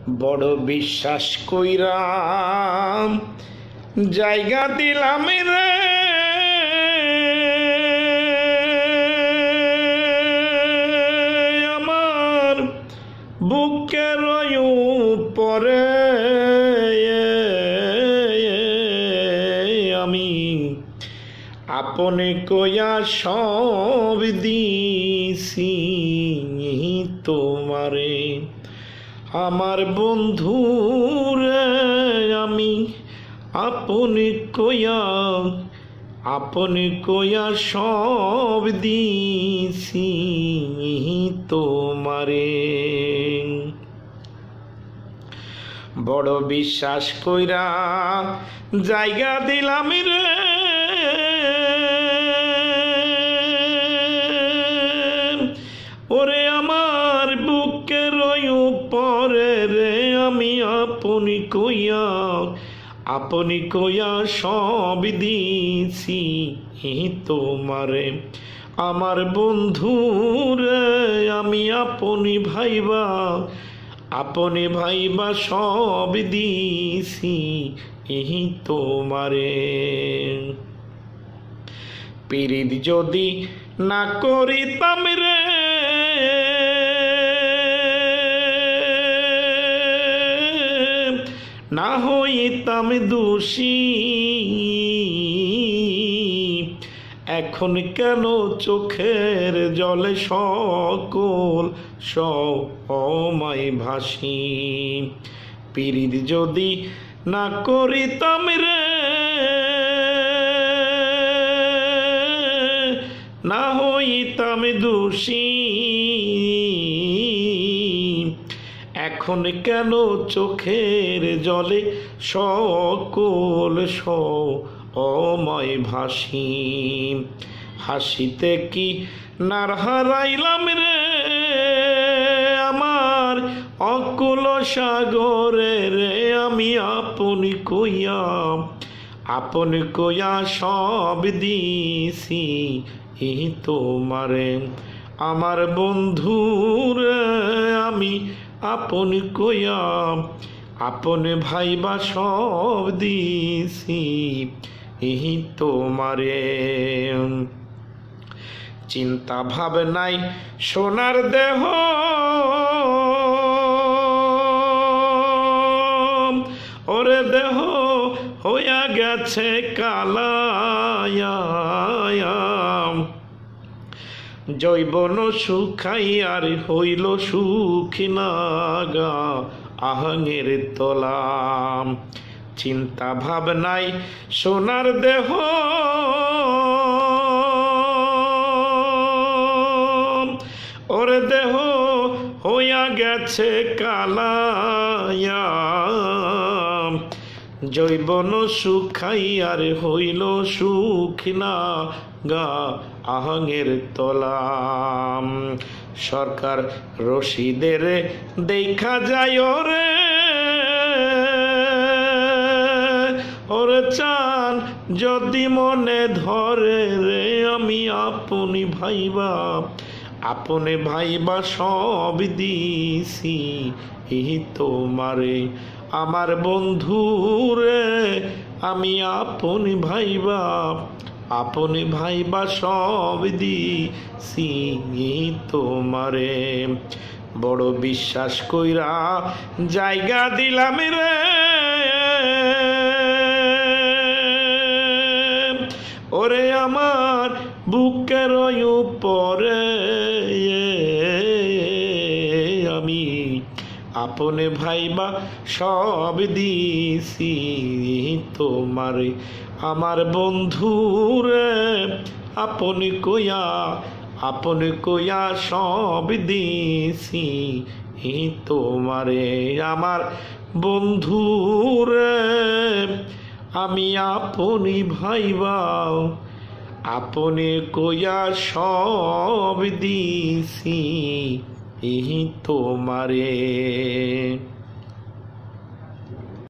বড় বিশ্বাস কইরা জায়গা দিলাম রে আমার বুকের উপরে আমি আপনে কইয়া সব দিছি তোমারে আমার বন্ধুরে আমি আপনে কইয়া সব দিছি তোমারে বড় বিশ্বাস কইরা জায়গা দিলাম রে ওরে আমার বুকের উপরে রে আমি আপনি কইয়া সব দিছি তোমারে আমার বন্ধুরে আমি আপনি ভাইবা সব দিছি তোমারে পীড়িত যদি না করিতাম রে না হইতাম দোষী এখন কেন চোখের জলে সকল সময় ভাসি পীড়িত যদি না করিতাম রে না হইতাম দোষী এখন কেন চোখের জলে সকল সময় ভাসি হাসিতে কি নার হারাইলাম রে আমার অকুল সাগরে রে আমি আপনি কইয়া সব দিছি তোমারে আমার বন্ধুরে আমি আপনি কইয়া আপনি ভাইবা সব দিছি তোমারে চিন্তা ভাবনাই সোনার দেহ ওরে দেহ হইয়া গেছে কালায়া জৈবন সুখাই আর হইল সুখী নাগা আহাঙের তলাম চিন্তা ভাবনাই সোনার দেহ ওরে দেহ হইয়া গেছে কালায়া জৈবন সুখাই আর হইল সুখী নাগা আহাঙের তলাম সরকার রশিদের দেখা যায় ওরে চান যদি মনে ধরে রে আমি আপনি ভাইবা সব দিছি তোমারে আমার বন্ধুরে আমি আপনি ভাইবা সব দিছি তোমারে বড় বিশ্বাস কইরা জায়গা দিলাম রে ওরে আমার বুকের উপরে আমি আপনে ভাইবা সব দিছি তোমারে আমার বন্ধুরে আপনি কইয়া সব দিছি তোমারে আমার বন্ধুরে আমি আপনি ভাইবা আপনি কইয়া সব দিছি তোমারে।